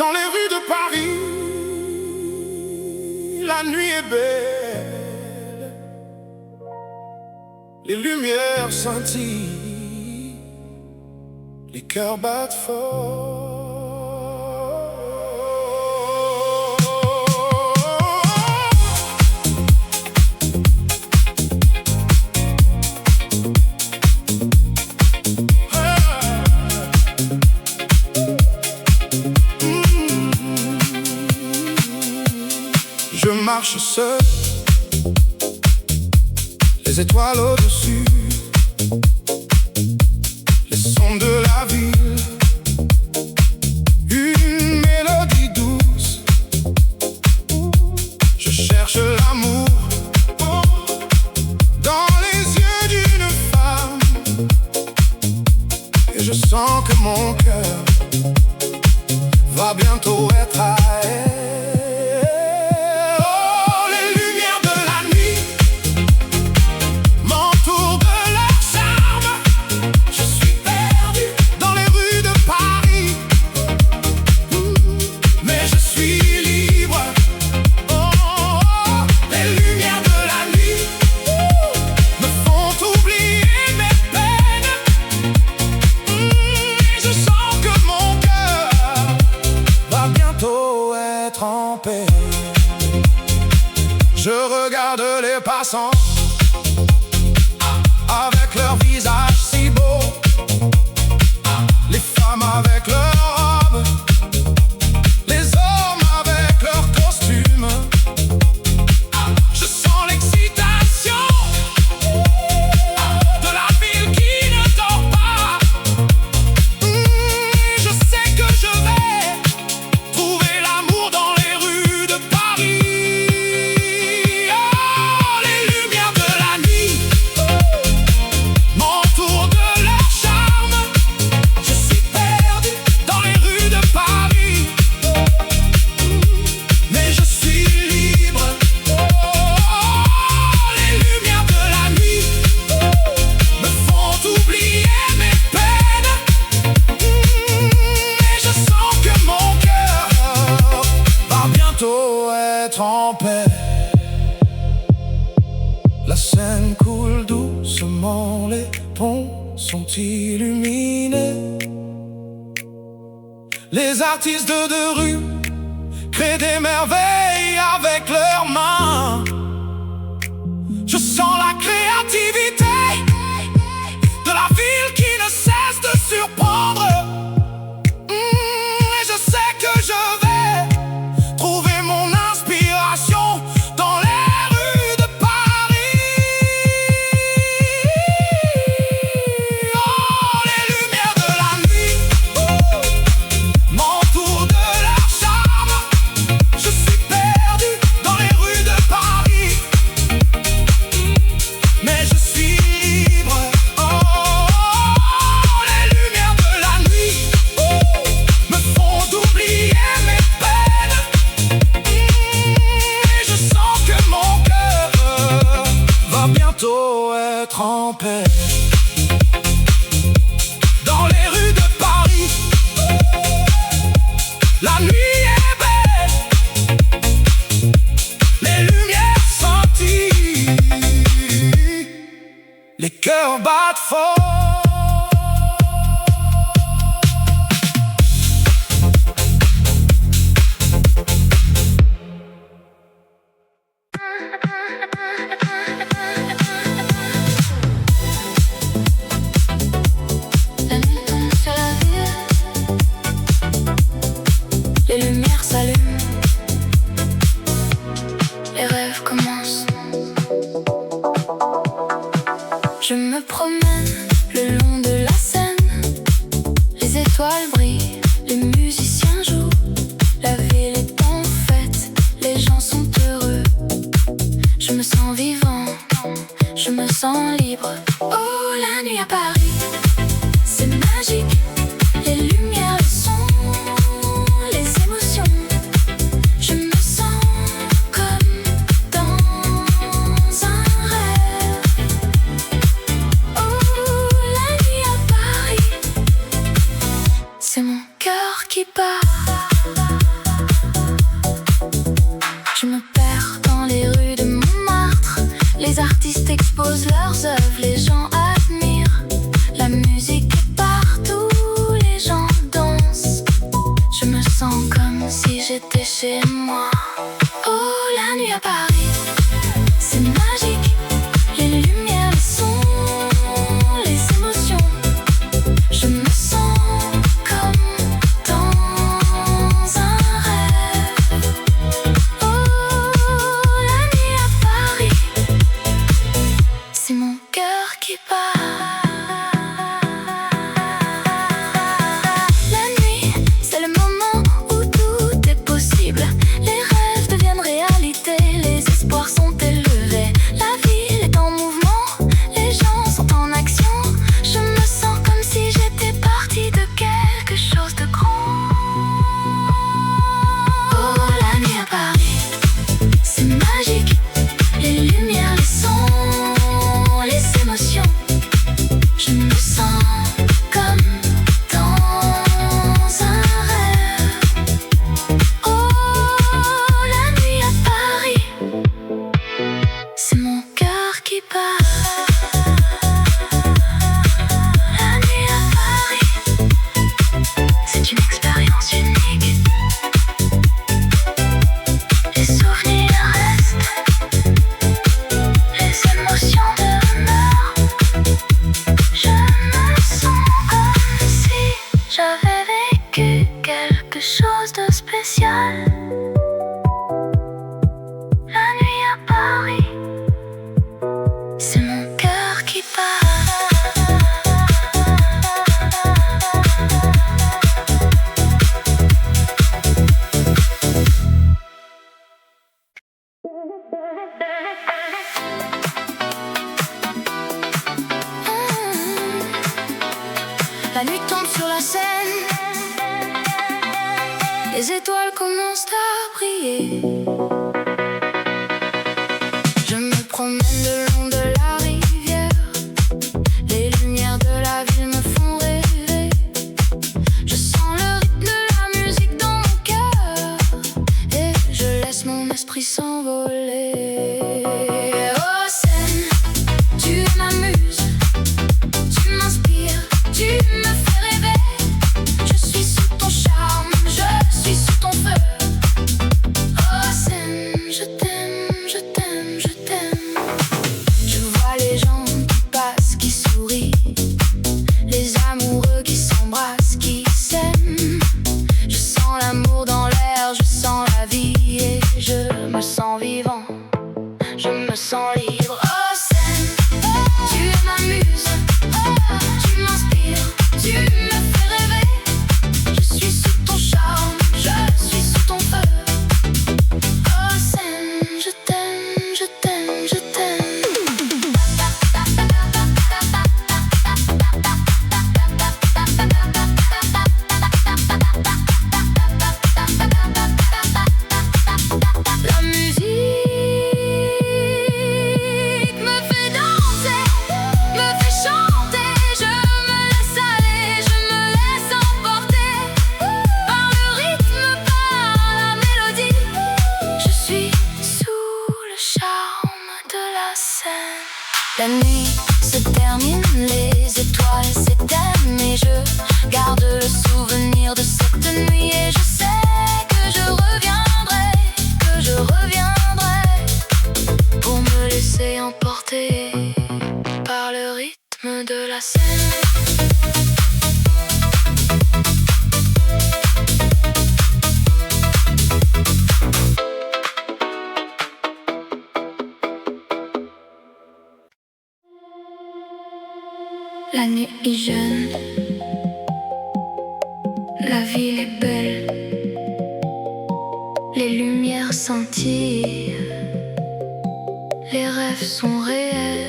Dans les rues de Paris, la nuit est belle, les lumières scintillent, les cœurs battent fort. Je marche seul, les étoiles au-dessus, les sons de la ville, une mélodie douce. Je cherche l'amour dans les yeux d'une femme, et je sens que mon cœur va bientôt être à elle. Je regarde les passants avec leur visage si beau, les femmes avec leurs robes, les hommes avec leurs costumes. Je sens l'excitation de la ville qui ne dort pas. Je sais que je vais trouver l'amour dans les rues de Paris. Être en paix. La Seine coule doucement, les ponts sont illuminés. Les artistes de rue créent des merveilles avec leurs mains. Je sens la créativité de la ville qui ne cesse de surprendre. Et je sais que je vais trouver mon inspiration dans les rues de Paris. Oh, les lumières de la nuit m'entourent de leur charme. Je suis perdu dans les rues de Paris, mais je suis libre. Oh, les lumières de la nuit me font oublier mes peines. Et je sens que mon cœur va bientôt être en paix. Dans les rues de Paris, la nuit est belle, les lumières scintillent, les cœurs battent fort. Les lumières s'allument, les rêves commencent. Je me promène le long de la Seine, les étoiles brillent, les musiciens jouent. La ville est en fête, les gens sont heureux. Je me sens vivant, je me sens libre. Oh, la nuit à Paris, c'est magique. Les lumières, le son, les émotions. Je me sens comme dans un rêve. Oh, la nuit à Paris, c'est mon cœur qui bat. chez moi. Oh, la nuit à Paris, c'est magique. Les lumières, les sons, les émotions. Je me sens comme dans un rêve. Oh, la nuit à Paris, c'est mon cœur qui bat. La nuit, c'est le moment où tout est possible. Les rêves deviennent réalité, les espoirs sont élevés. La ville est en mouvement, les gens sont en action. Je me sens comme si j'étais partie de quelque chose de grand. Oh, la nuit à Paris, c'est magique. Les lumières, les sons, les émotions. Je me sens comme dans un rêve. Oh, la nuit à Paris, c'est mon cœur qui bat. La nuit à Paris, c'est une expérience unique. Les souvenirs restent, les émotions demeurent. Je me sens comme si j'avais vécu quelque chose de spécial. La nuit à Paris, c'est mon cœur qui bat. La nuit tombe sur la scène, les étoiles commencent à briller. Je me promène le long de la rivière, les lumières de la ville me font rêver. Je sens le rythme de la musique dans mon cœur et je laisse mon esprit s'envoler. Oh scène, tu m'amuses, tu m'inspires, tu me fais rêver. Je suis sous ton charme, je suis sous ton feu. Oh scène, je t'aime, je t'aime, je t'aime. Je vois les gens qui passent, qui sourient, les amoureux qui s'embrassent, qui s'aiment. Je sens l'amour dans l'air, je sens la vie et je me sens vivant, je me sens libre. Oh scène, tu m'amuses, tu m'inspires, tu me fais rêver. Je suis sous ton charme, je suis sous ton feu. Oh scène, je t'aime, je t'aime, je t'aime. La musique me fait danser, me fait chanter. Je me laisse aller, je me laisse emporter par le rythme, par la mélodie. Je suis sous le charme de la scène. La nuit se termine, les étoiles s'éteignent et je garde le souvenir de cette nuit. Et je sais que je reviendrai, pour me laisser emporter par le rythme de la scène. La nuit est jeune, la ville est belle, les lumières scintillent, les rêves sont réels.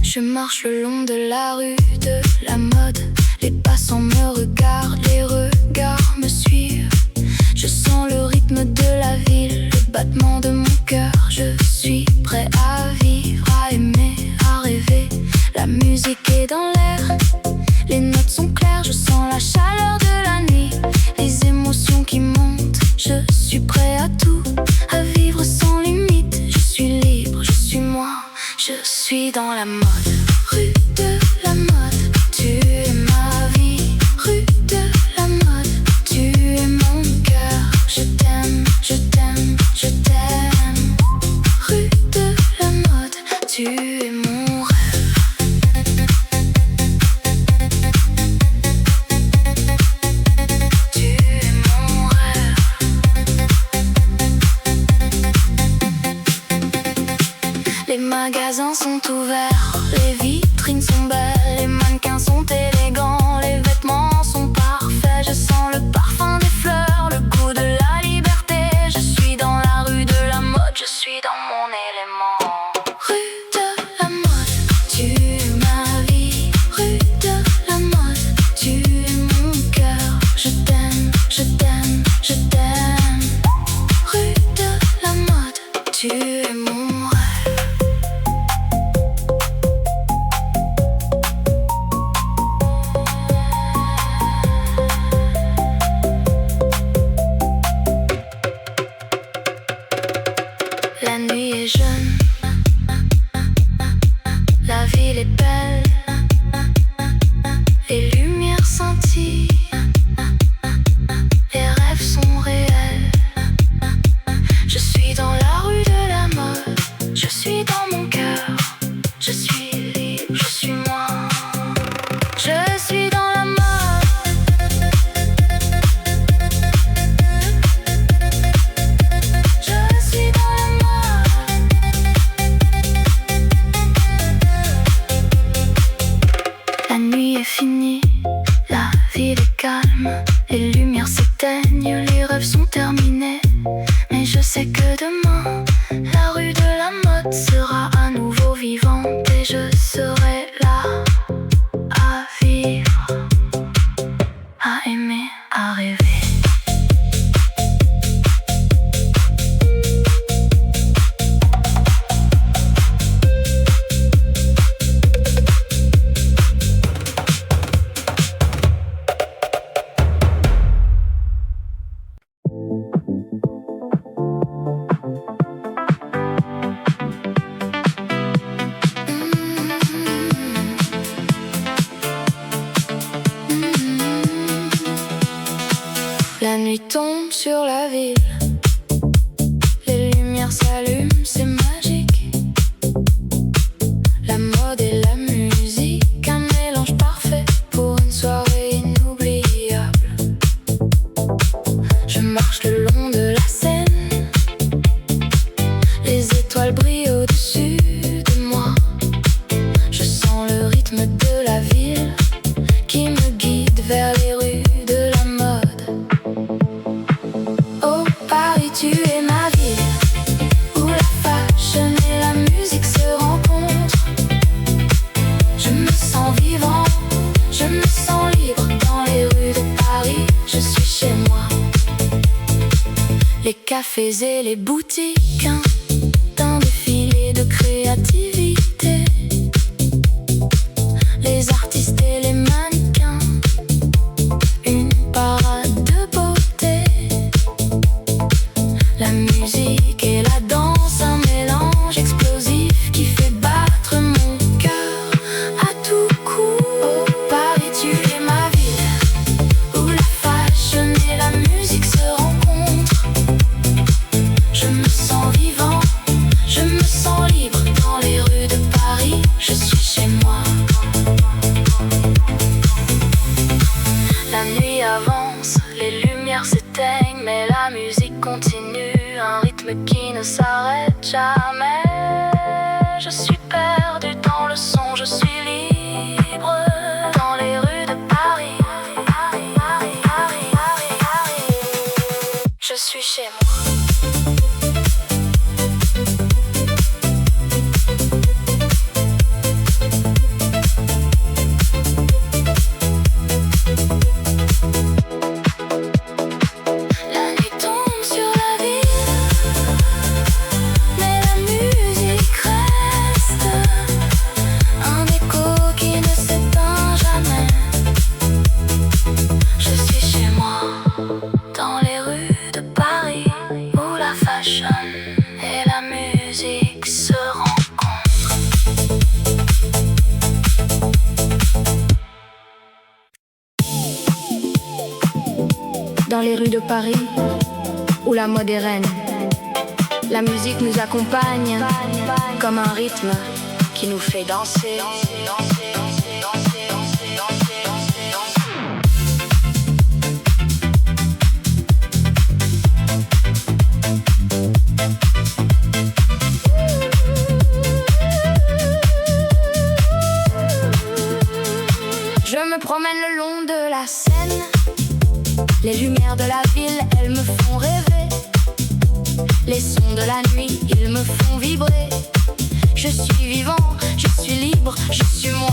Je marche le long de la rue de la mode. Les passants me regardent, les regards me suivent. Je sens le rythme de la ville, le battement de mon cœur. Je suis prêt à vivre, à aimer, à rêver. La musique est dans l'air, les notes sont claires. Je sens la chaleur de la nuit, les émotions qui montent. Je je suis dans la mode. Rue de la mode, tu es ma vie. Rue de la mode, tu es mon cœur. Je t'aime, je t'aime, je t'aime. Rue de la mode, tu es mon rêve. Tu es mon rêve. Les magasins sont ouverts, les vitrines sont belles, les mannequins sont élégants, les vêtements sont parfaits. Je sens le parfum des fleurs, le goût de la liberté. Je suis dans la rue de la mode, je suis dans mon élément. Rue de la mode, tu es ma vie. Rue de la mode, tu es mon cœur. Je t'aime, je t'aime, je t'aime. Rue de la mode, tu es mon rêve. La nuit est jeune, la ville est belle, les lumières scintillent, les rêves sont réels. Je suis dans la rue de la mode, je suis dans mon cœur, je suis libre, je suis moi. Je suis dans la mode. Je suis dans la mode. La nuit est finie, la ville est calme, les lumières s'éteignent, les rêves sont terminés. Mais je sais que demain, la rue de la mode sera à nouveau vivante et je serai là à vivre, à aimer, à rêver. La nuit tombe sur la ville, les lumières s'allument, c'est magique. La mode et la musique, un mélange parfait pour une soirée inoubliable. Je marche le long de la Seine, les étoiles brillent au-dessus de moi. Je sens le rythme de la ville qui me guide vers les rues de la mode. Oh Paris, tu es ma ville, où la fashion et la musique se rencontrent. Je me sens vivant, je me sens libre dans les rues de Paris. Je suis chez moi. Les cafés et les boutiques, d'un défilé de créativité. Les artistes et les mannequins, une parade de beauté. La musique et la danse, un mélange explosif qui fait battre mon cœur à tout coup. Oh Paris, tu es ma ville, où la fashion et la musique se rencontrent. Je me sens vivant, je me sens libre dans les rues de Paris. Je suis chez moi. La nuit avance, les lumières s'éteignent, mais la musique continue, un rythme qui ne s'arrête jamais. Je suis perdu dans le son, je suis libre dans les rues de Paris. Je suis chez moi. La nuit tombe sur la ville, mais la musique reste. Dans les rues de Paris, où la mode est reine, la musique nous accompagne comme un rythme qui nous fait danser. Je me promène le long de la Seine. Les lumières de la ville, elles me font rêver. Les sons de la nuit, ils me font vibrer. Je suis vivant, je suis libre, je suis moi.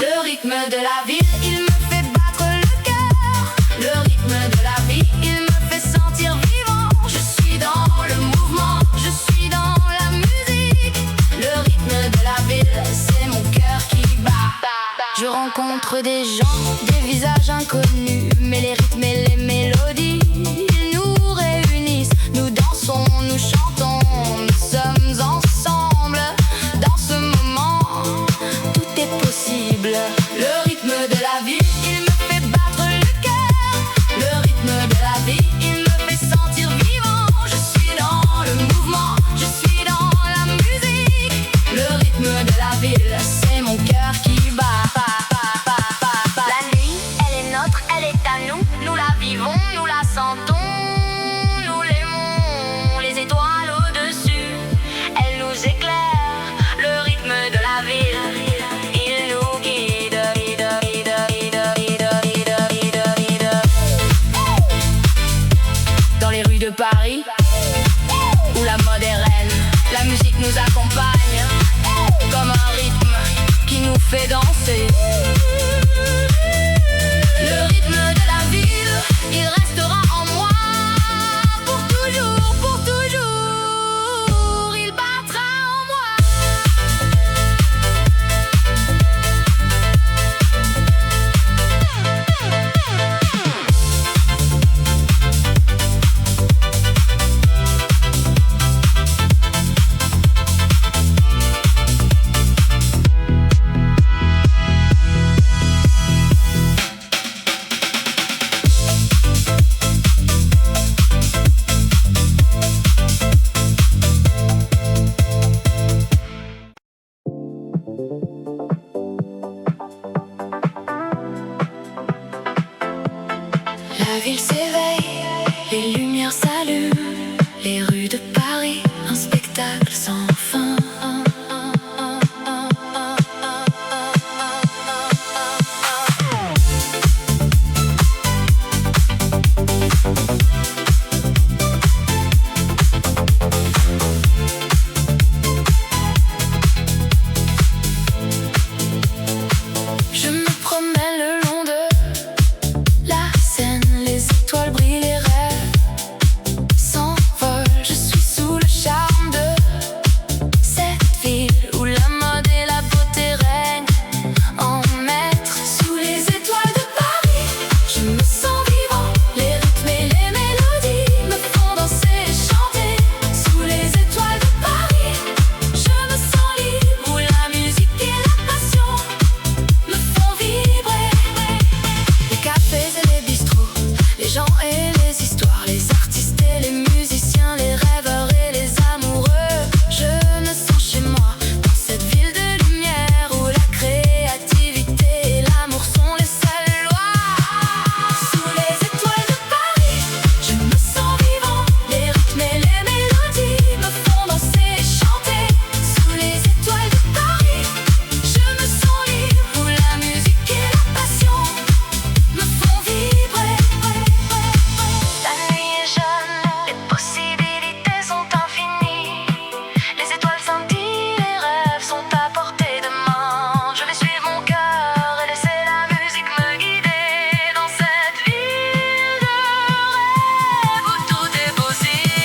Le rythme de la ville, il me fait battre le cœur. Le rythme de la vie, il me fait sentir vivant. Je suis dans le mouvement, je suis dans la musique. Le rythme de la ville, c'est mon cœur qui bat. Je rencontre des gens, des visages inconnus, mais les rythmes et les mélodies, ils nous réunissent. Nous dansons, nous chantons, nous sommes ensemble. Dans ce moment, tout est possible. Le rythme de la vie, il me fait battre le cœur. Le rythme de la vie, il me fait sentir vivant. Je suis dans le mouvement, je suis dans la musique. Le rythme de la ville, c'est mon cœur qui bat. La nuit, elle est nôtre, elle est à nous. Nous la vivons, nous la sentons, nous l'aimons. Les étoiles au-dessus, elles nous éclairent. Le rythme de la ville, il nous guide. Dans les rues de Paris, où la mode est reine, la musique nous accompagne comme un rythme qui nous fait danser. Le rythme de la ville, il restera en moi pour toujours, pour toujours. Il battra en moi. La ville s'éveille, les lumières s'allument. Les rues de Paris, un spectacle sans fin. Je me promène le long de la Seine, les étoiles brillent, les rêves s'envolent. Je suis sous le charme de cette ville où la mode et la beauté règnent en maître. Sous les étoiles de Paris, je me sens vivant. Les rythmes et les mélodies me font danser et chanter. Sous les étoiles de Paris, je me sens libre, où la musique et la passion me font vibrer. Les cafés et les bistrots, les gens et les histoires, les artistes et les musiciens, les rêveurs et les amoureux. Je me sens chez moi, dans cette ville de lumière où la créativité et l'amour sont les seules lois. Sous les étoiles de Paris, je me sens vivant. Les rythmes et les mélodies me font danser et chanter. Sous les étoiles de Paris, je me sens libre, où la musique et la passion me font vibrer. La nuit est jeune, les possibilités sont infinies. Les étoiles scintillent, les rêves sont à portée de main. Je vais suivre mon cœur et laisser la musique me guider dans cette ville de rêve où tout est possible.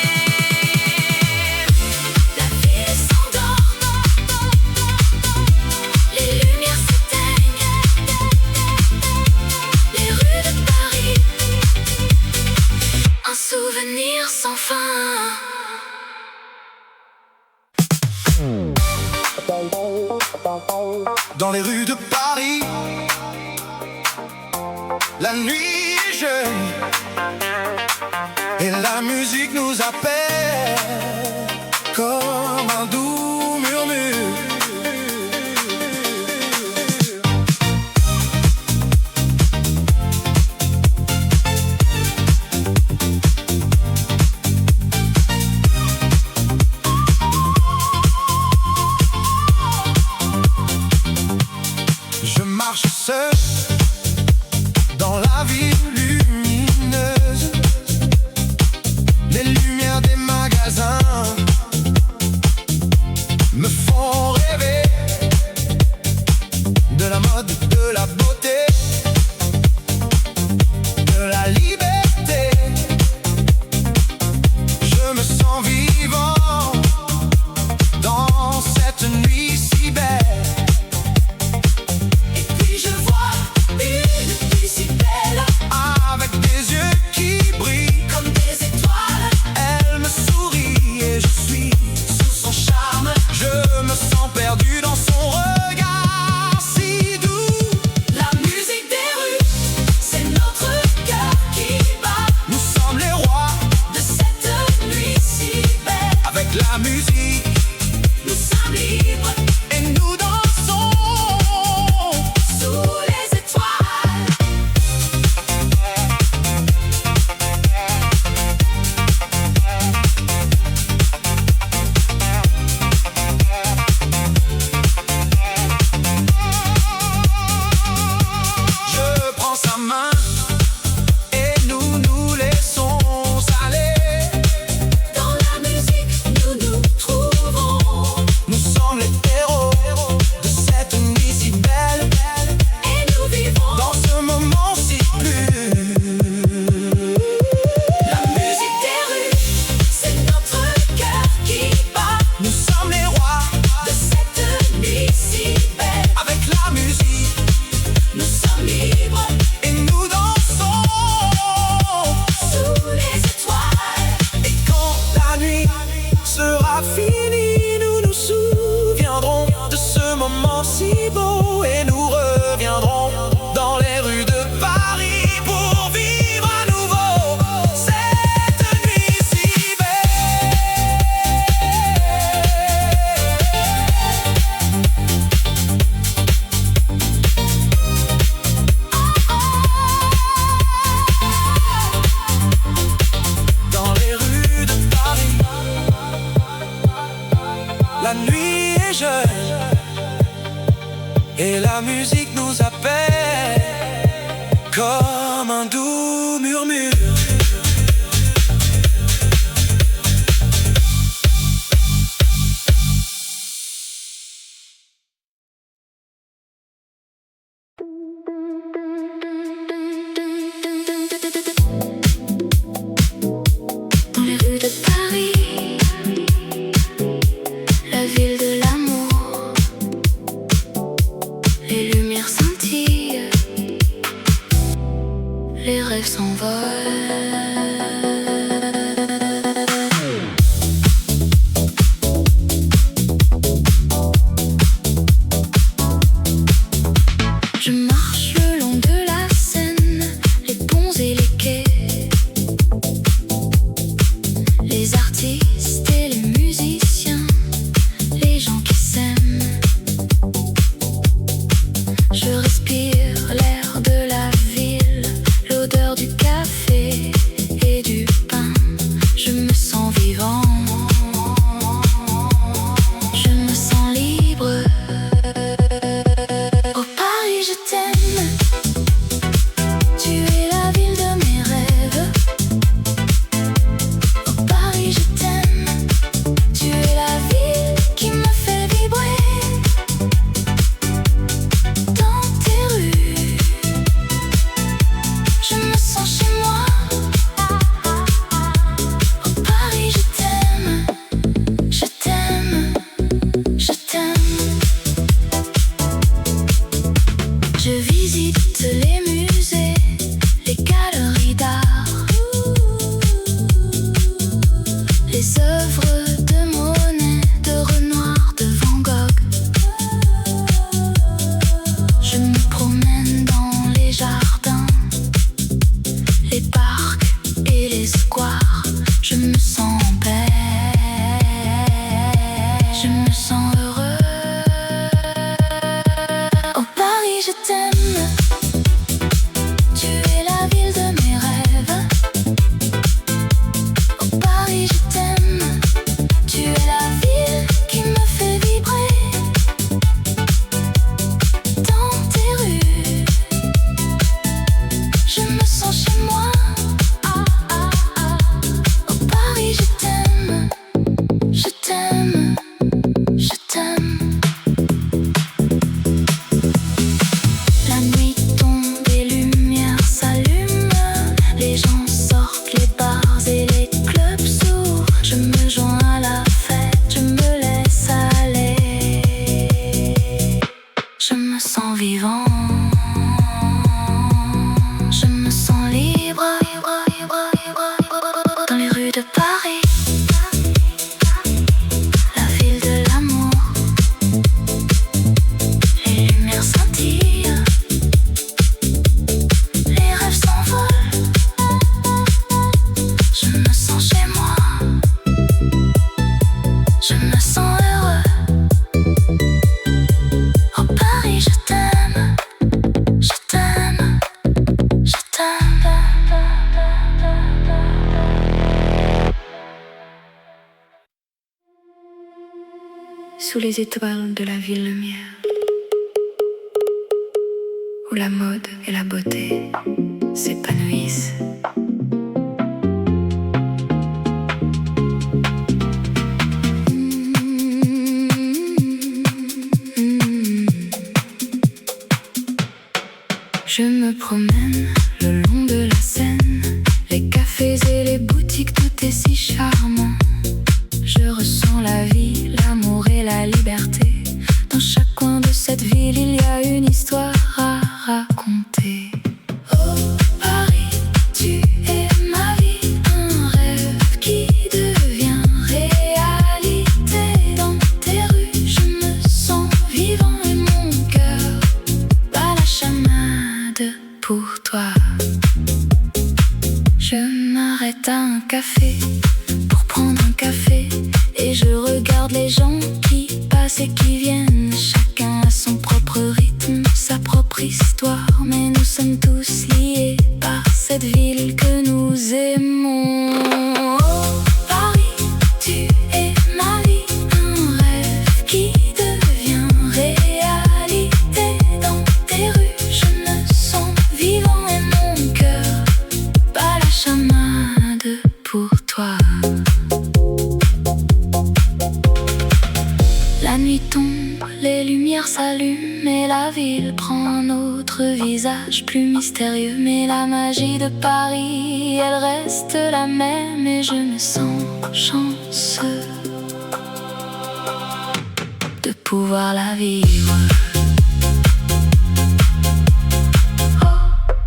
La ville s'endort, les lumières s'éteignent. Les rues de Paris, un souvenir sans fin. Dans les rues de Paris, la nuit jeune et la musique nous appelle comme un doux murmure. Je marche seul dans la ville lumineuse. Les lumières des magasins me font rêver de la mode, de la beauté, de la liberté. Je me sens vivant dans cette nuit si belle. Avec des yeux qui brillent comme des étoiles, elle me sourit et je suis sous son charme. Je me sens perdu dans son regard si doux. La musique des rues, c'est notre cœur qui bat. Nous sommes les rois de cette nuit si belle. avec la musique, nous sommes libres et nous dansons sous les étoiles. Je prends sa main et nous nous laissons aller. Dans la musique, nous nous trouvons Nous sommes les héros de cette nuit si belle. et nous vivons. Dans ce moment si plus, La musique des rues, c'est notre cœur qui bat. nous sommes les rois De cette nuit si belle, avec la musique, nous sommes libres et nous dansons sous les étoiles. Et quand la nuit sera finie, nous nous souviendrons de ce moment si beau et nous reviendrons dans les rues de Paris pour vivre à nouveau cette nuit si belle. Dans les rues de Paris, la nuit est jeune et la musique nous appelle comme un doux murmure. Dans les rues de Paris, la ville de l'amour, les lumières scintillent, les rêves s'envolent. Je marche le long de la Seine, les ponts et les quais, les artistes et les musiciens, les gens qui s'aiment. Je respire l'air de la ville, l'odeur du café et du pain. Je me sens vivant, je me sens libre. Oh Paris, je t'aime. Tu es la ville de mes rêves. Oh Paris, je t'aime. Tu es la ville qui me fait vibrer. Dans tes rues, je me sens chez moi. Oh Paris, je t'aime. Je t'aime. Je t'aime. Je visite les musées, les galeries d'art, les œuvres de Monet, de Renoir, de Van Gogh. Je me promène dans les jardins, sous les étoiles de la ville lumière, où la mode et la beauté s'épanouissent. Je me promène le long de la Seine, les cafés et les boutiques, tout est si charmant. Je ressens la vie, l'amour et la liberté. Dans chaque coin de cette ville, il y a une histoire à raconter. Oh Paris, tu es ma vie, un rêve qui devient réalité. Dans tes rues, je me sens vivant et mon cœur bat la chamade pour toi. Je m'arrête à un café pour prendre un café et je regarde les gens qui passent et qui viennent. Chacun a son propre rythme, sa propre histoire, mais nous sommes tous liés par cette ville que nous aimons. Oh Paris, tu es ma vie, un rêve qui devient réalité. Dans tes rues, je me sens vivant et mon cœur bat la chamade pour toi. La nuit tombe, les lumières s'allument et la ville prend un autre visage plus mystérieux. Mais la magie de Paris, elle reste la même et je me sens chanceux de pouvoir la vivre. Oh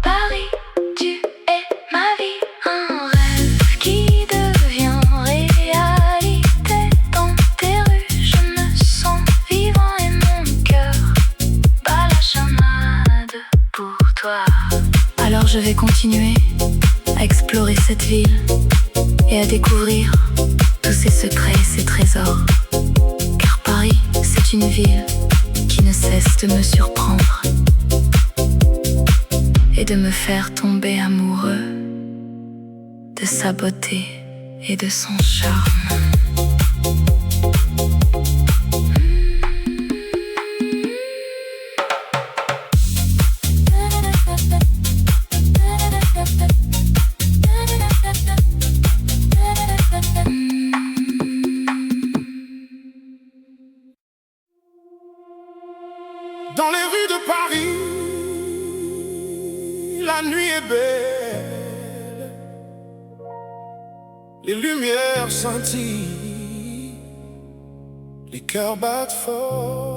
Paris, tu es ma vie, un rêve qui devient réalité. Dans tes rues, je me sens vivant et mon cœur bat la chamade pour toi. Alors je vais continuer à explorer cette ville et à découvrir tous ses secrets et ses trésors. Car Paris, c'est une ville qui ne cesse de me surprendre et de me faire tomber amoureux de sa beauté et de son charme. Dans les rues de Paris, la nuit est belle, les lumières scintillent, les cœurs battent fort.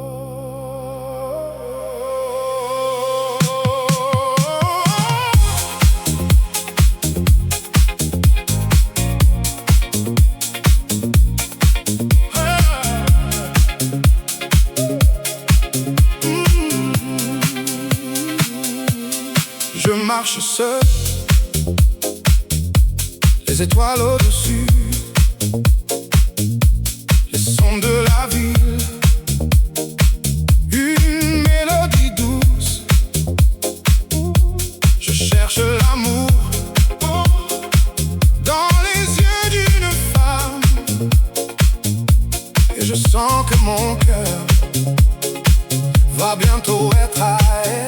Je marche seul, les étoiles au-dessus, les sons de la ville, une mélodie douce. Je cherche l'amour dans les yeux d'une femme et je sens que mon cœur va bientôt être à elle.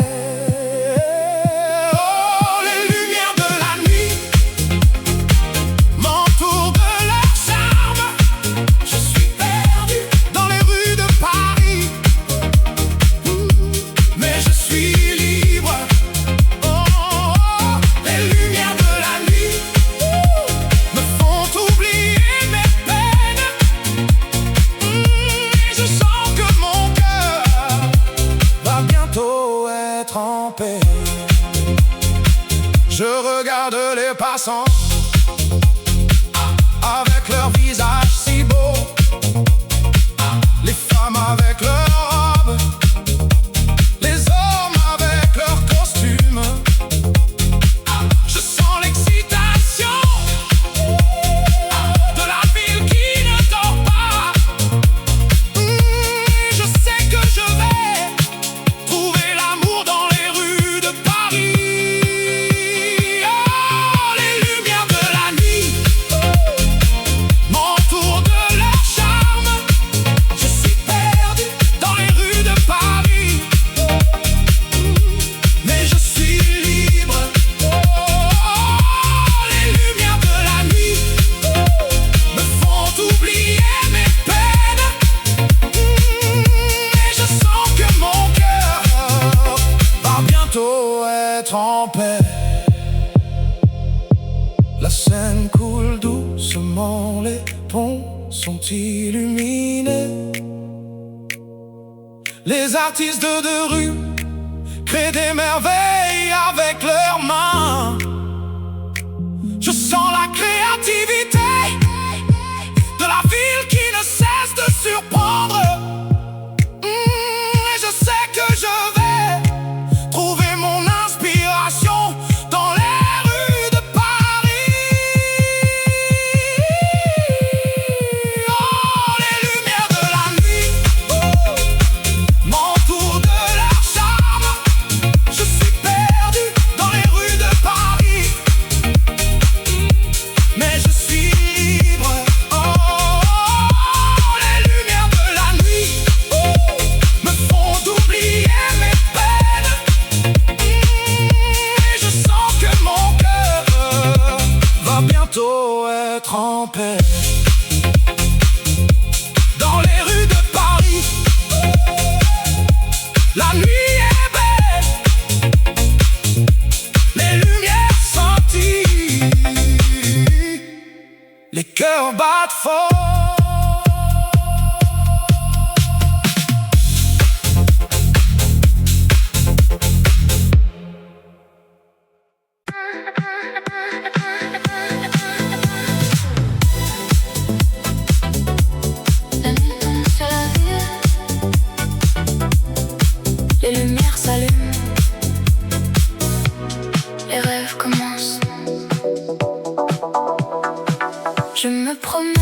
Je regarde les passants avec leur visage si beau, les femmes avec leurs robes, les hommes avec leurs costumes. Je sens l'excitation de la ville qui ne dort pas. Je sais que je vais trouver l'amour dans les rues de Paris. Oh, les lumières en paix. La Seine coule doucement, les ponts sont illuminés. Les artistes de rue créent des merveilles avec leurs mains. Je sens la créativité de la ville qui ne cesse de surprendre. Et je sais que je vais trouver mon inspiration dans les rues de Paris. Oh, les lumières de la nuit m'entourent de leur charme. Je suis perdu dans les rues de Paris, mais je suis libre. Oh, les lumières de la nuit me font oublier mes peines. Et je sens que mon cœur va bientôt être en paix. Dans les rues de Paris, la nuit est belle, les lumières scintillent, les cœurs battent fort. La nuit tombe sur la ville, les lumières s'allument, les rêves commencent. Je me promène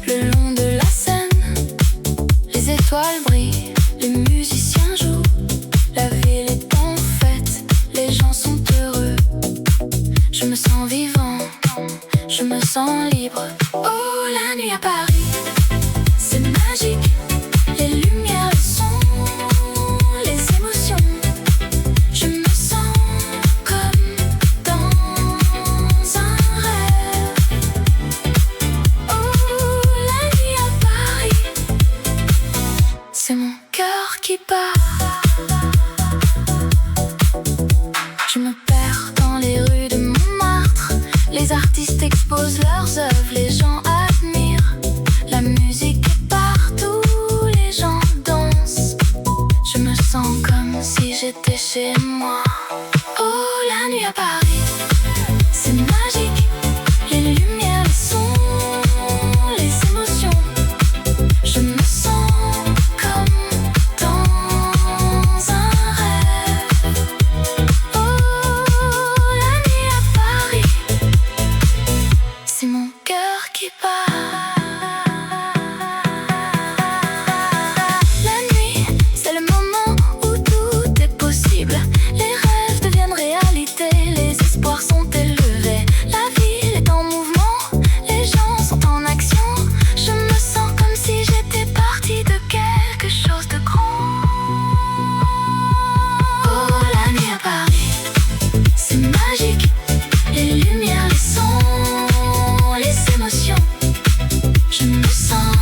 le long de la Seine, les étoiles brillent, les musiciens jouent, la ville est en fête, les gens sont heureux. Je me sens vivant, je me sens libre. Oh, la nuit à Paris, c'est magique, les lumières, le son, les émotions. Je me sens comme dans un rêve. Oh, la nuit à Paris, c'est mon cœur qui bat. Je me perds dans les rues de Montmartre, les artistes exposent leurs œuvres, les gens admirent. La musique est partout, les gens dansent. Je me sens comme si j'étais chez moi. Oh, la nuit à Paris, c'est magique, les lumières, le son, les émotions. Je me sens comme dans un rêve. Oh, la nuit à Paris, c'est mon cœur qui bat. La nuit, c'est le moment où tout est possible. Les rêves deviennent réalité, les espoirs sont élevés. La ville est en mouvement, les gens sont en action. Je me sens comme si j'étais partie de quelque chose de grand. Oh, la nuit à Paris, c'est magique, les lumières, les sons, les émotions. Je me sens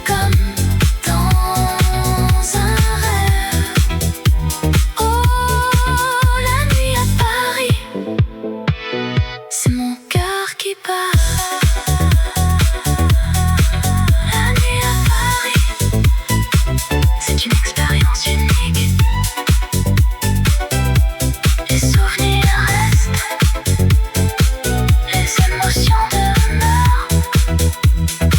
comme dans un rêve. Oh, la nuit à Paris, c'est mon cœur qui bat. La nuit à Paris, c'est une expérience unique. Les souvenirs restent, les émotions demeurent.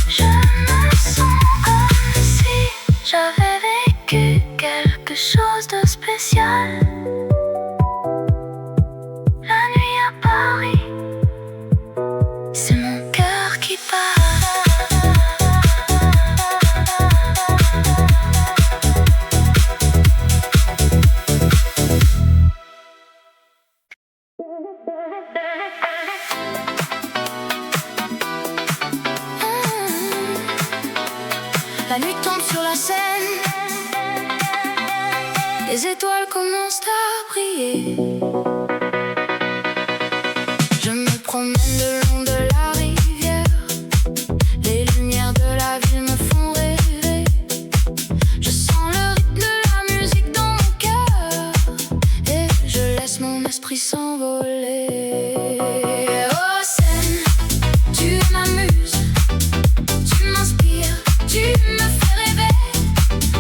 Je me sens comme si j'avais vécu quelque chose de spécial. La nuit à Paris, c'est mon cœur qui bat. La nuit tombe sur la Seine, les étoiles commencent à briller. Je me promène le long de la rivière, les lumières de la ville me font rêver. Je sens le rythme de la musique dans mon cœur et je laisse mon esprit s'envoler. s'envoler. Oh scène, tu m'amuses, tu m'inspires, tu me fais rêver.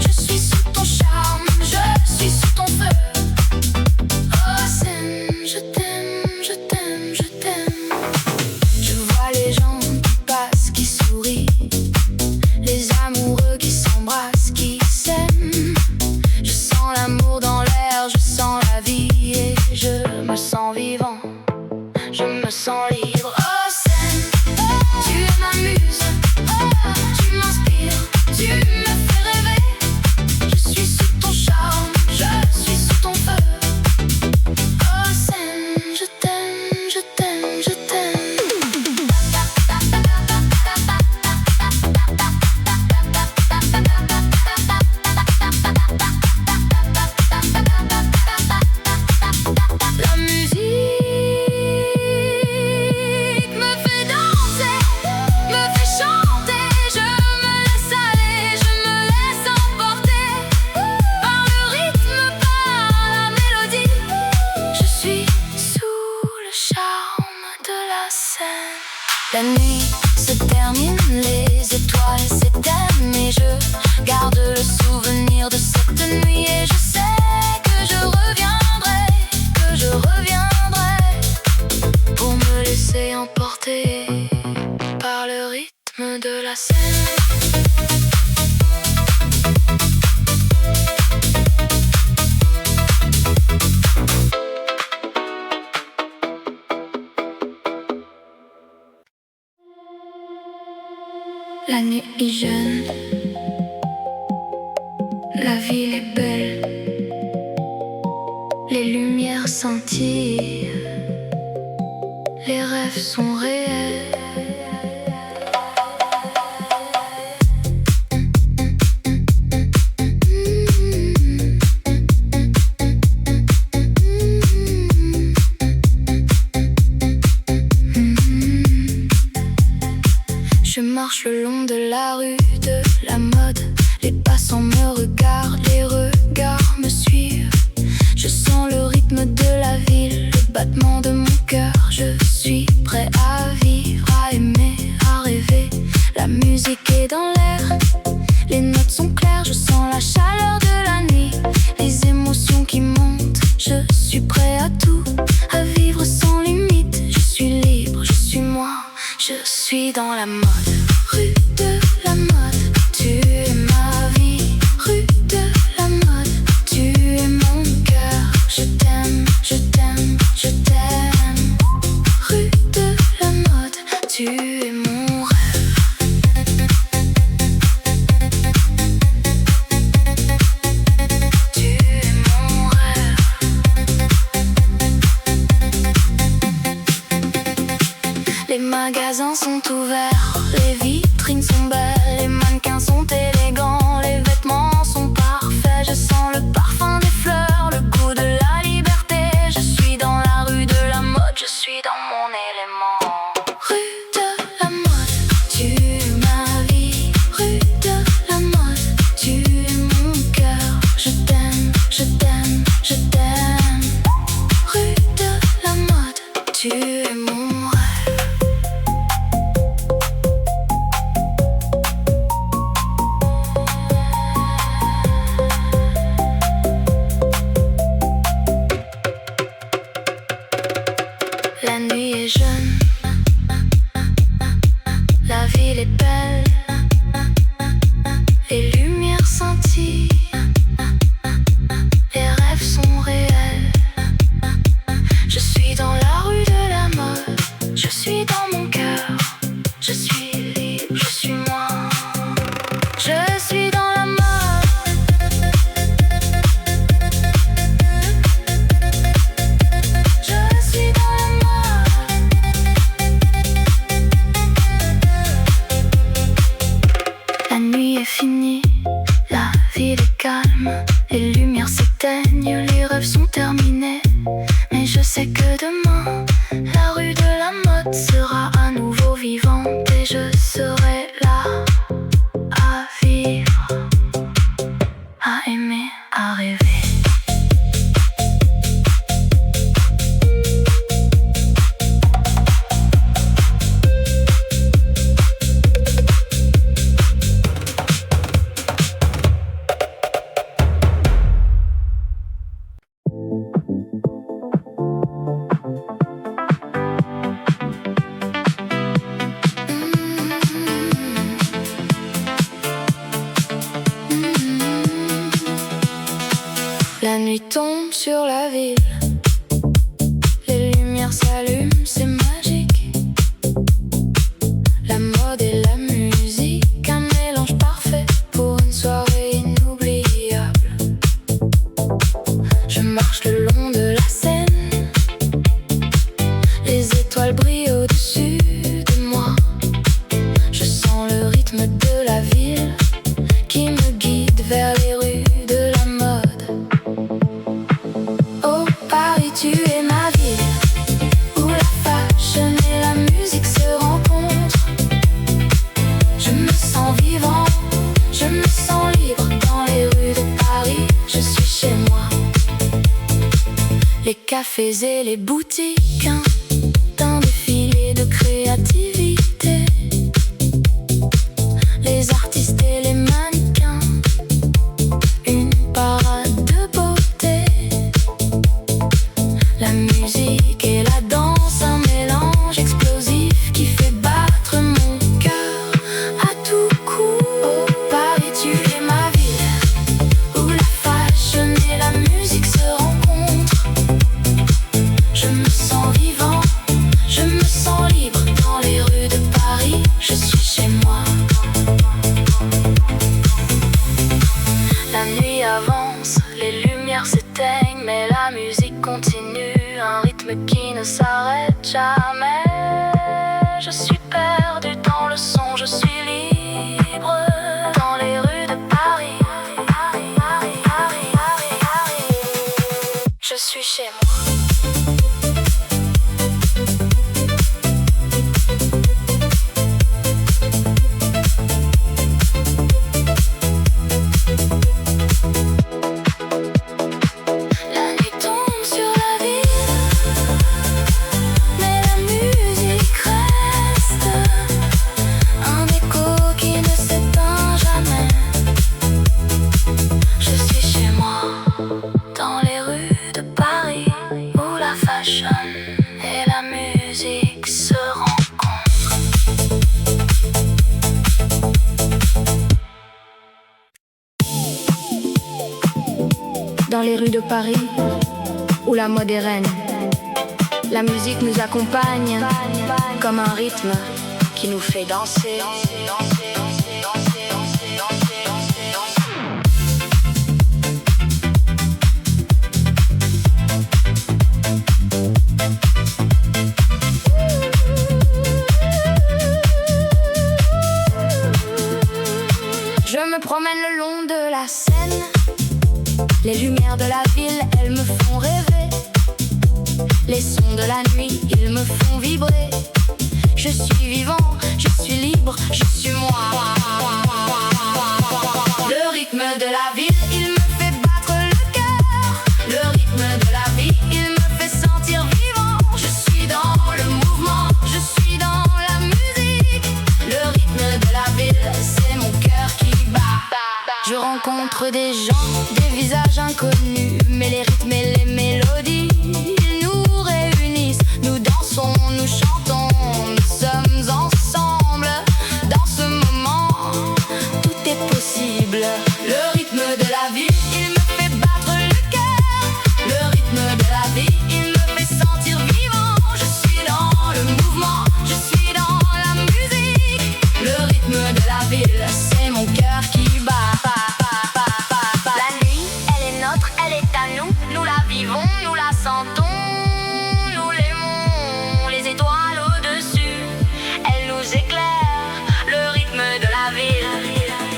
Je suis sous ton charme, je suis sous ton feu. Oh scène, je t'aime, je t'aime, je t'aime. Je vois les gens qui passent, qui sourient, les amoureux qui s'embrassent, qui s'aiment. Je sens l'amour dans l'air, je sens la vie et je me sens vivant, je me sens libre. Oh scène, tu m'amuses, tu m'inspires, tu me fais rêver. Je suis sous ton charme, je suis sous ton feu. Oh scène, je t'aime, je t'aime, je t'aime. La musique me fait danser, me fait chanter. Je me laisse aller, je me laisse emporter par le rythme, par la mélodie. Je suis sous le charme de la scène. La nuit se termine, les étoiles s'éteignent et je garde le souvenir de cette nuit. Et je sais que je reviendrai, pour me laisser emporter par le rythme de la scène. La nuit est jeune, la ville est belle, les lumières scintillent, les rêves sont réels. Je marche le long de la rue de la mode. Les passants me regardent, les regards me suivent. Je sens le rythme de la ville, le battement de mon cœur. Je suis prêt à vivre, à aimer, à rêver. La musique est dans l'air, les notes sont claires. Je sens la chaleur de la nuit, les émotions qui montent. Je suis prêt à tout, à vivre sans limite. Je suis libre, je suis moi, je suis dans la mode. Rue de la mode, tu es ma vie. Rue de la mode, tu es mon cœur. Je t'aime, je t'aime, je t'aime. Rue de la mode, tu es mon rêve. Tu es mon rêve. Les magasins sont ouverts, les vitrines sont belles, les mannequins sont élégants, les vêtements sont parfaits. Je sens le parfum des fleurs, le goût de la liberté. Je suis dans la rue de la mode, je suis dans mon élément. Rue de la mode, tu es ma vie. Rue de la mode, tu es mon cœur. Je t'aime, je t'aime, je t'aime. Rue de la mode, tu es mon rêve. La nuit est jeune, la ville est belle, les lumières scintillent, les rêves sont réels. Je suis dans la rue de la mode, je suis dans mon cœur. Je suis libre, je suis moi, je suis dans la mode. Je suis dans la mode. La nuit est finie, la ville est calme, les lumières s'éteignent, les rêves sont terminés. Mais je sais que demain, la rue de la mode sera à nouveau vivante et je serai là à vivre, à aimer, à rêver. nuit tombe sur la ville. Les lumières s'allument, c'est magique. La mode et la musique, un mélange parfait pour une soirée inoubliable. Je marche le long de la Seine. Les étoiles brillent au-dessus de moi. Je sens le rythme de la ville qui me guide vers les rues de la mode. Oh Paris, tu es ma ville, où la fashion et la musique se rencontrent. Je me sens vivant, je me sens libre dans les rues de Paris. Je suis chez moi. Les cafés et les boutiques, d'un défilé de créativité. Les artistes et les mannequins, une parade de beauté. La musique et la danse, un mélange explosif qui fait battre mon cœur à tout coup. Oh Paris, tu es ma ville, où la fashion et la musique se rencontrent. Je me sens vivant, je me sens libre dans les rues de Paris. Je suis chez moi. La nuit avance, les lumières s'éteignent, mais la musique continue, un rythme qui ne s'arrête jamais. Je suis perdu dans le son, je suis libre dans les rues de Paris. Je suis chez moi. La nuit tombe sur la ville, mais la musique reste un écho qui ne s'éteint jamais. Je suis chez moi, dans les rues de Paris, où la fashion et la musique se rencontrent. Dans les rues de Paris, où la mode est reine, la musique nous accompagne comme un rythme qui nous fait danser. Je me promène le long de la Seine. Les lumières de la ville, elles me font rêver. Les sons de la nuit, ils me font vibrer. Je suis vivant, je suis libre, je suis moi. Le rythme de la ville, il me fait battre le cœur. Le rythme de la vie, il me fait sentir vivant. Je suis dans le mouvement, je suis dans la musique. Le rythme de la ville, c'est mon cœur qui bat. Je rencontre des gens, des visages inconnus, mais les rythmes et les mélodies, ils nous réunissent. Nous dansons, nous chantons, nous sommes ensemble. Dans ce moment, tout est possible. Le rythme de la vie, il me fait battre le cœur. Le rythme de la vie, il me fait sentir vivant. Je suis dans le mouvement, je suis dans la musique. Le rythme de la ville, c'est mon cœur qui bat. La nuit, elle est nôtre, elle est à nous. Nous la vivons, nous la sentons, nous l'aimons. Les étoiles au-dessus, elles nous éclairent. Le rythme de la ville,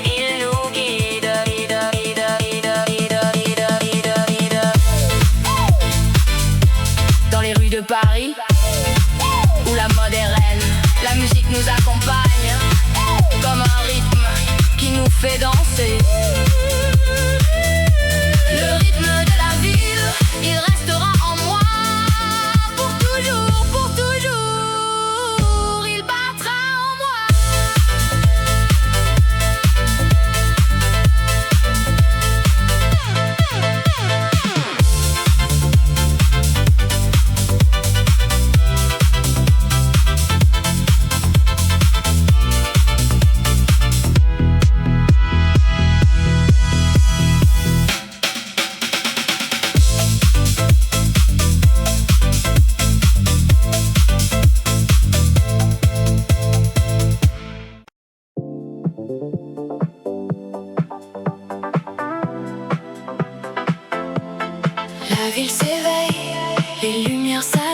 il nous guide. Dans les rues de Paris, où la mode est reine, la musique nous accompagne comme un rythme qui nous fait danser. Le rythme de la ville, il restera en moi pour toujours, pour toujours. Il battra en moi.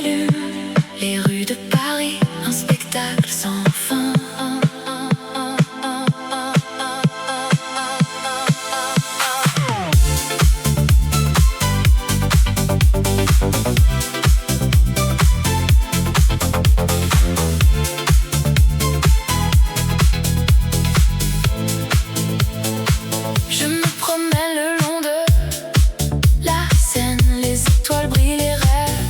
s'allume, les rues de Paris, un spectacle sans fin. Je me promène le long de la Seine, les étoiles brillent, les rêves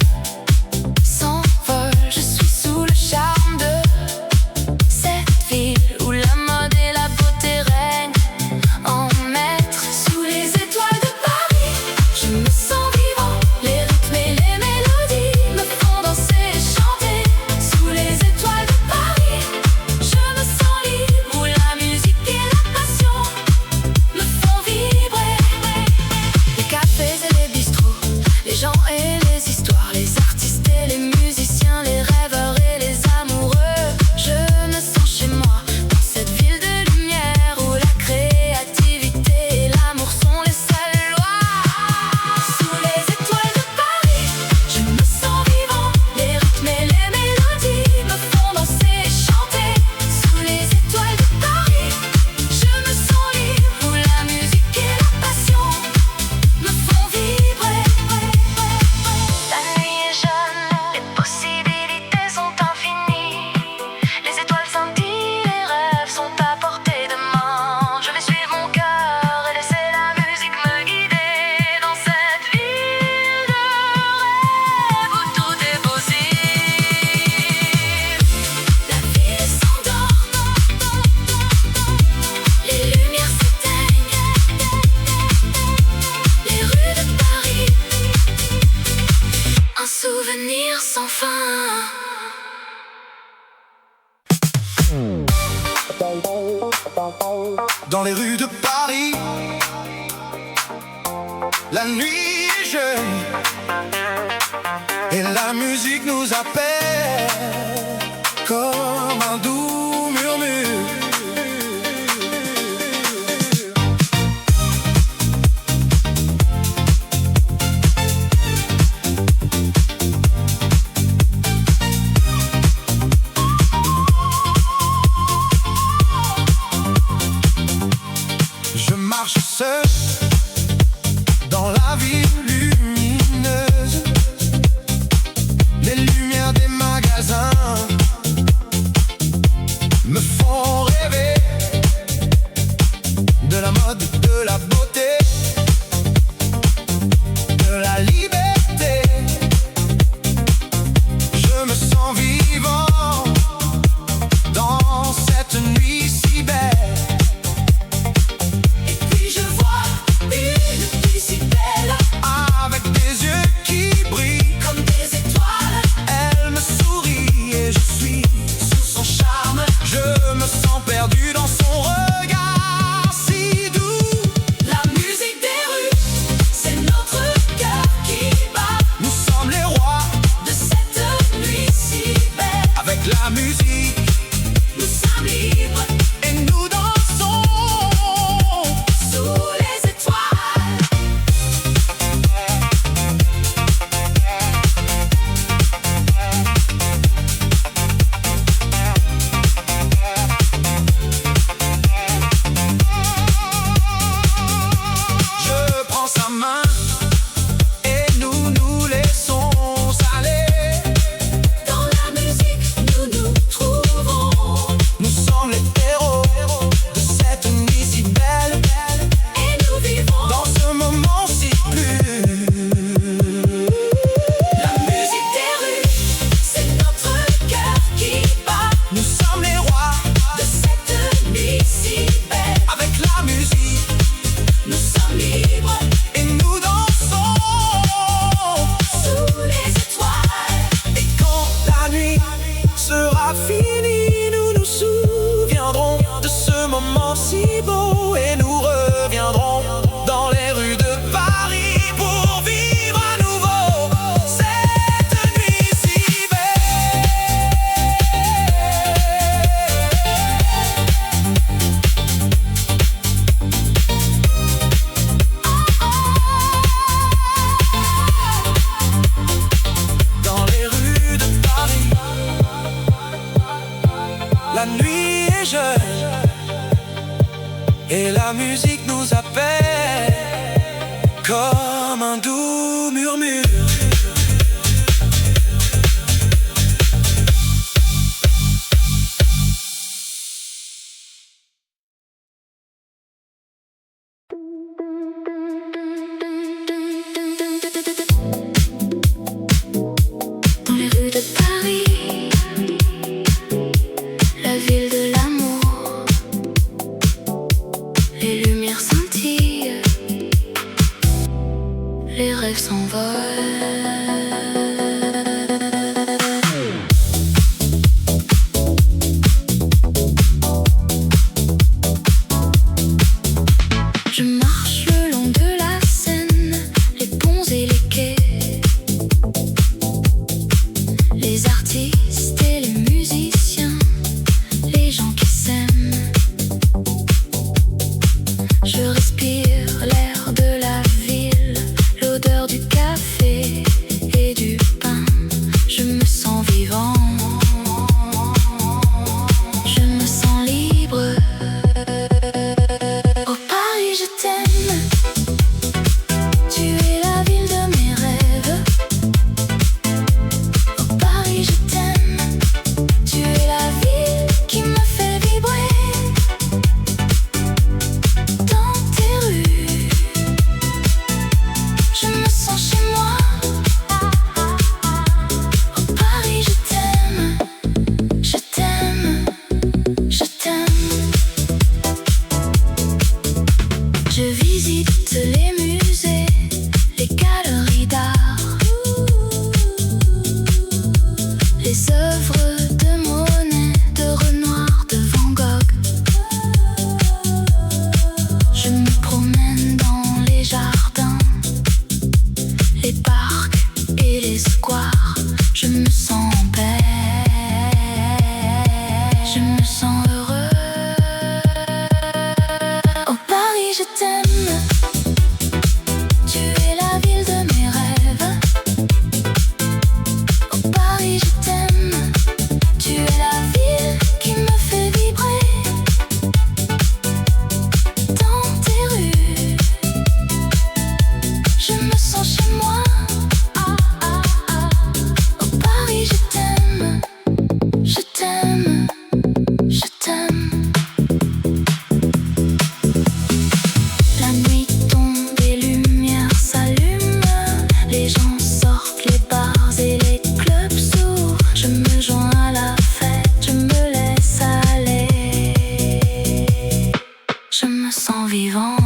s'envolent. Je suis sous le charme de cette ville où la mode et la beauté règnent en maître. Sous les étoiles de Paris, je me sens vivant. Les rythmes et les mélodies me font danser et chanter. Sous les étoiles de Paris, je me sens libre, où la musique et la passion me font vibrer. Les cafés et les bistrots, les gens et les histoires, les artistes et les musiciens, les rêveurs et les amoureux. Je me sens chez moi, dans cette ville de lumière où la créativité et l'amour sont les seules lois. Sous les étoiles de Paris, je me sens vivant. Les rythmes et les mélodies me font danser et chanter. Sous les étoiles de Paris, je me sens libre, où la musique et la passion me font vibrer. La nuit est jeune, les possibilités sont infinies. Les étoiles scintillent, les rêves sont à portée de main. Je vais suivre mon cœur et laisser la musique me guider dans cette ville de rêve où tout est possible. La ville s'endort, les lumières s'éteignent, les rues de Paris, un souvenir sans fin. Dans les rues de Paris, la nuit est jeune et la musique nous appelle comme un doux murmure. Je marche seul dans la ville lumineuse. Les lumières des magasins me font rêver de la mode, de la beauté, de la liberté. Je me sens vivant dans cette nuit si belle. Et puis je vois une fille si belle, Avec des yeux qui brillent, comme des étoiles, elle me sourit et je suis sous son charme. Je me sens perdu dans son regard si doux. la musique des rues, c'est notre cœur qui bat Nous sommes les rois de cette nuit si belle. avec la musique Nous sommes libres et nous dansons. sous les étoiles. Je prends sa main et nous laissons aller. Dans la musique, nous nous trouvons. et la musique nous appelle comme un doux murmure. Dans les rues de Paris, la ville de l'amour, les lumières scintillent, les rêves s'envolent. Je marche le long de la Seine, les ponts et les quais, les artistes et les musiciens, les gens qui s'aiment. Je respire l'air de la ville, l'odeur du café et du pain. Je me sens vivant, je me sens libre. Oh Paris, je t'aime, tu es la ville de mes rêves. Oh Paris, je t'aime, tu es la ville qui me fait vibrer. Dans tes rues, je me sens chez moi. Oh Paris, je t'aime, je t'aime, je t'aime. Je visite les musées, les galeries d'art, les œuvres de Monet, de Renoir, de Van Gogh. Je me promène dans les jardins, les parcs et les squares. Je me sens en paix, je me sens heureux. Oh Paris, je t'aime, tu es la ville de mes rêves. Oh Paris, je t'aime, tu es la ville qui me fait vibrer. Dans tes rues, je me sens chez moi. Oh Paris, je t'aime, je t'aime, je t'aime. La nuit tombe, les lumières s'allument, les gens sortent, les bars et les clubs s'ouvrent. Je me joins à la fête, je me laisse aller. Je me sens vivant,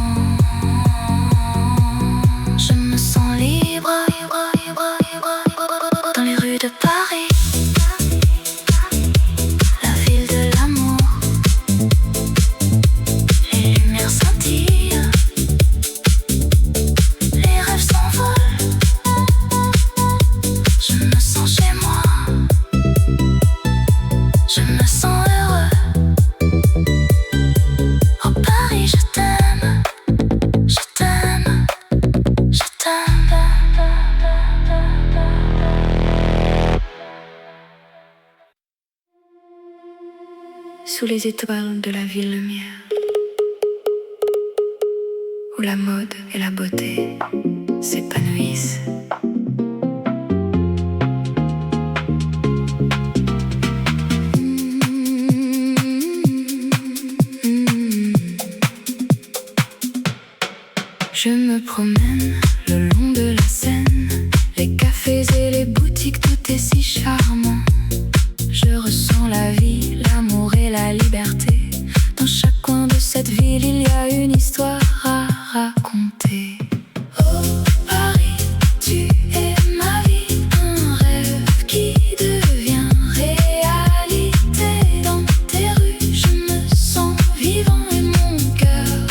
je me sens libre. Dans les rues de Paris, la ville de l'amour, les lumières scintillent, les rêves s'envolent. Je me sens chez moi, je me sens heureux. Oh Paris, je t'aime, je t'aime, je t'aime. Sous les étoiles de la ville lumière, où la mode et la beauté s'épanouissent. Je me promène le long de la Seine, les cafés et les boutiques, tout est si charmant. Je ressens la vie, l'amour et la liberté. Dans chaque coin de cette ville, il y a une histoire à raconter. Oh Paris, tu es ma vie, un rêve qui devient réalité. Dans tes rues, je me sens vivant et mon cœur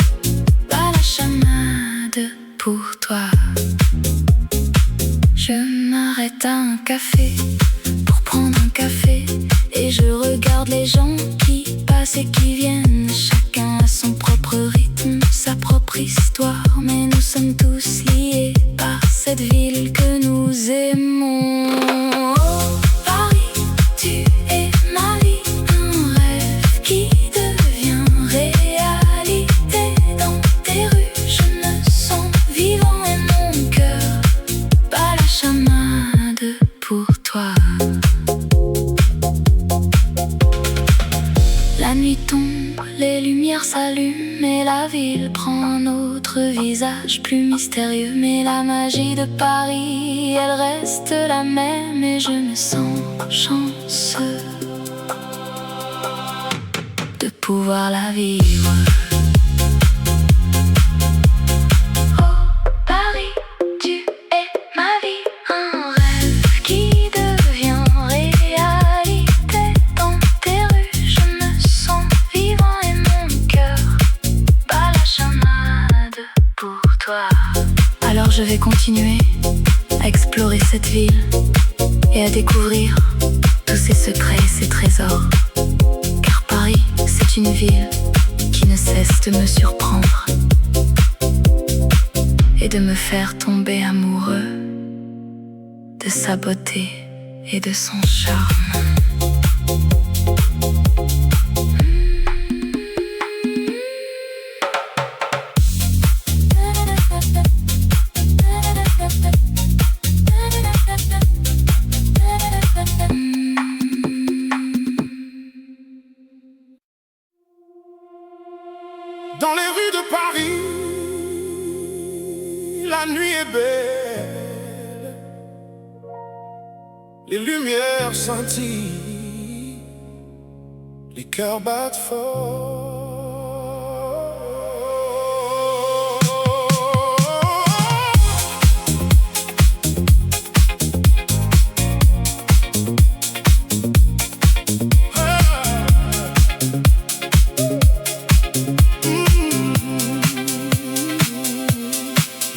bat la chamade pour toi. Je m'arrête à un café pour prendre un café et je regarde les gens qui passent et qui viennent. Chacun a son propre rythme, sa propre histoire, mais nous sommes tous liés par cette ville que nous aimons. Oh Paris, tu es ma vie, un rêve qui devient réalité. lumière s'allume et la ville prend un autre visage plus mystérieux. Mais la magie de Paris, elle reste la même et je me sens chanceux de pouvoir la vivre. Alors je vais continuer à explorer cette ville et à découvrir tous ses secrets et ses trésors. Car Paris, c'est une ville qui ne cesse de me surprendre et de me faire tomber amoureux de sa beauté et de son charme. Dans les rues de Paris, la nuit est belle, les lumières scintillent, les cœurs battent fort.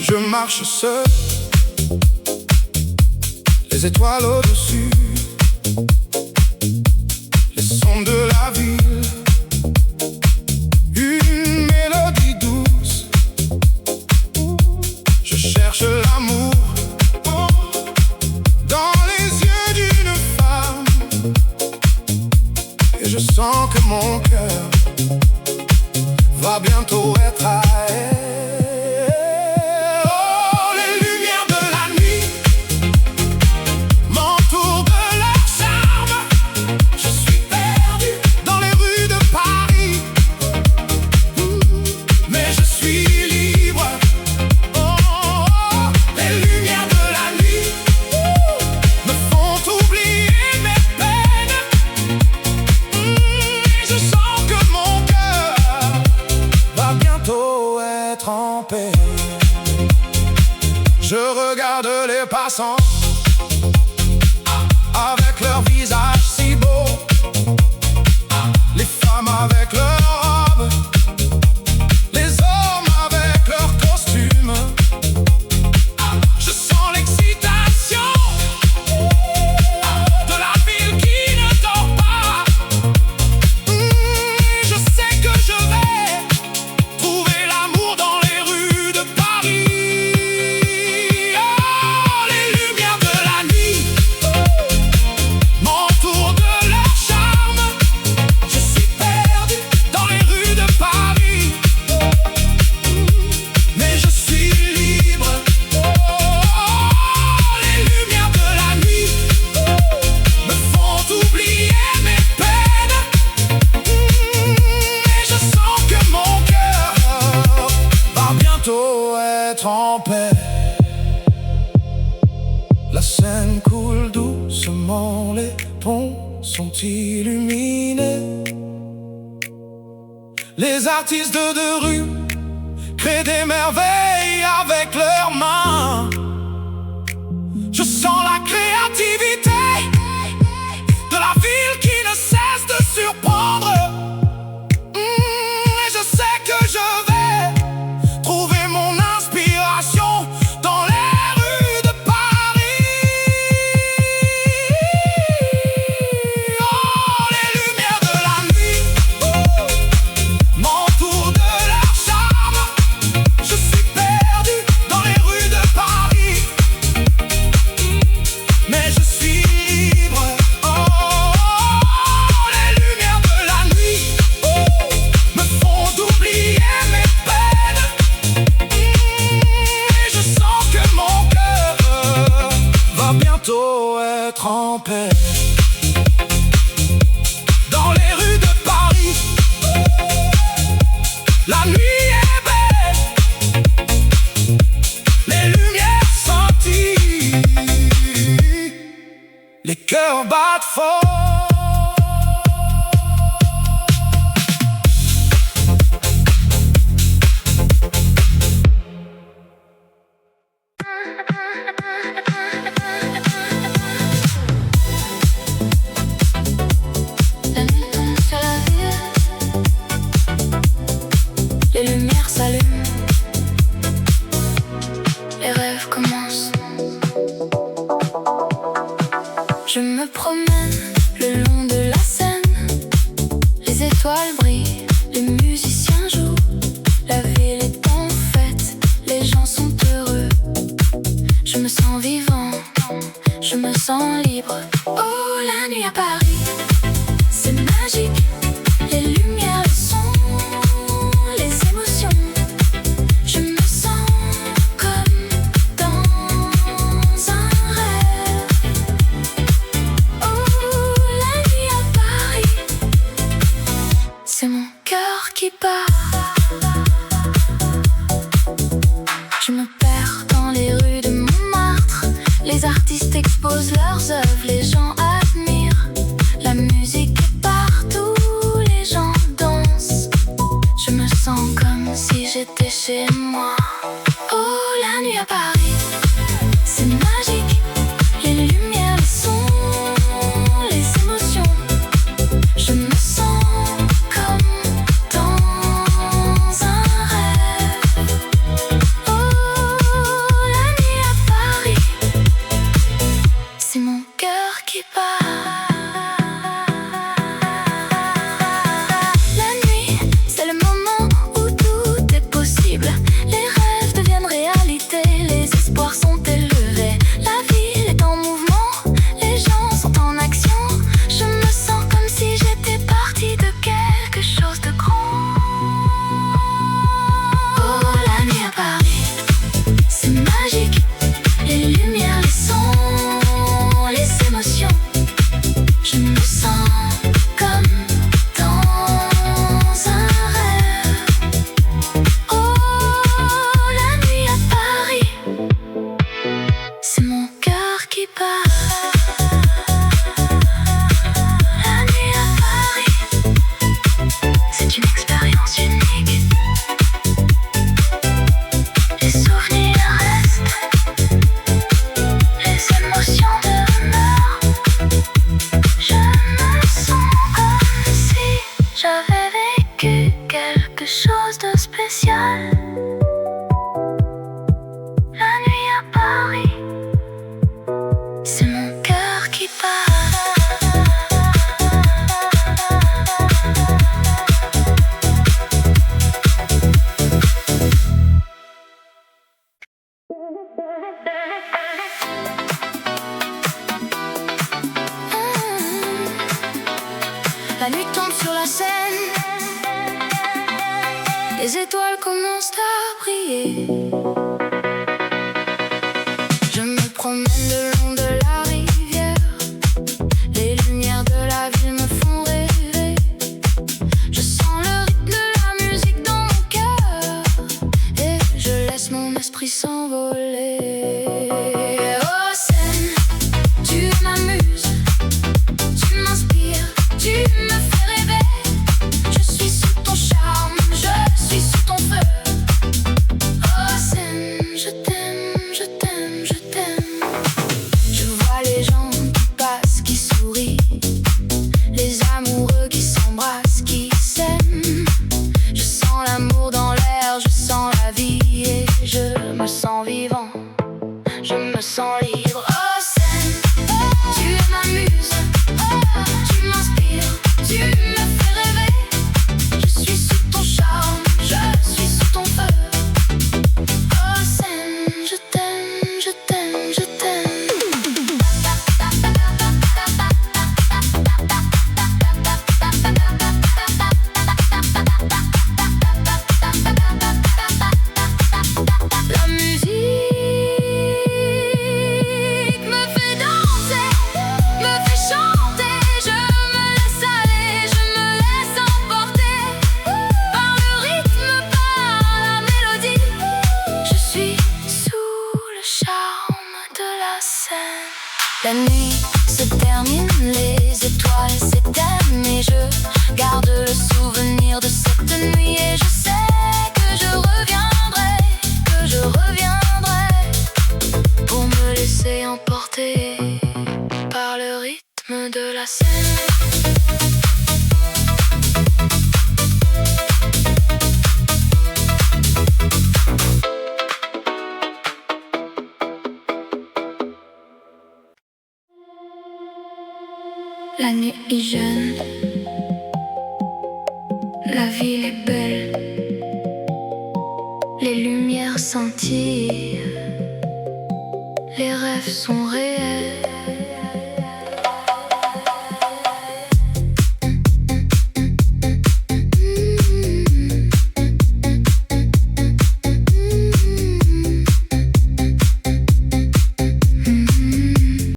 Je marche seul, les étoiles au-dessus, les sons de la ville, une mélodie douce. Je cherche l'amour dans les yeux d'une femme et je sens que mon cœur va bientôt être à elle. Je regarde les passants avec leur visage si beau, les femmes avec leurs robes, les hommes avec leurs costumes. Je sens l'excitation de la ville qui ne dort pas. Je sais que je vais trouver l'amour dans les rues de Paris. Être en paix. La Seine coule doucement, les ponts sont illuminés. Les artistes de rue créent des merveilles avec leurs mains. Je sens la créativité de la ville qui ne cesse de surprendre. Et je sais que je vais trouver mon inspiration dans les rues de Paris. Oh, les lumières de la nuit m'entourent de leur charme. Je suis perdu dans les rues de Paris. La nuit est belle, les lumières senties, les cœurs battent fort. Les lumières s'allument, les rêves commencent. Je me promène le long de la Seine, les étoiles brillent, les musiciens jouent. La ville est en fête, les gens sont heureux. Je me sens vivant, je me sens libre. Oh, la nuit à Paris, c'est magique. Les lumières, le son, les émotions. Je me sens comme dans un rêve. Oh, la nuit à Paris, c'est mon cœur qui bat. Je me perds dans les rues de Montmartre. Les artistes exposent leurs œuvres, les gens admirent. La musique est partout, les gens dansent. Je me sens comme si j'étais chez moi. Oh, la nuit à Paris, c'est magique. Les lumières, le son, les émotions. Je me sens comme dans un rêve. Oh, la nuit à Paris, c'est mon cœur qui bat. La nuit, c'est le moment où tout est possible. Les rêves deviennent réalité, les espoirs sont élevés. La ville est en mouvement, les gens sont en action. Je me sens comme si j'étais partie de quelque chose de grand. Oh, la nuit à Paris, c'est magique. Les lumières, les sons, les émotions. Je me sens comme dans un rêve. Oh, la nuit à Paris, c'est mon cœur qui bat. La nuit à Paris, c'est une expérience unique. Les souvenirs restent, les émotions demeurent. Je me sens comme si j'avais vécu quelque chose de spécial. La nuit à Paris, c'est mon cœur qui bat. La nuit tombe sur la Seine, les étoiles commencent à briller. Je me promène le long de la rivière, les lumières de la ville me font rêver. Je sens le rythme de la musique dans mon cœur et je laisse mon esprit s'envoler. Oh Seine, tu m'amuses, tu m'inspires, tu me fais rêver. Je suis sous ton charme, je suis sous ton feu. Oh La nuit est jeune, la ville est belle, les lumières scintillent, les rêves sont réels.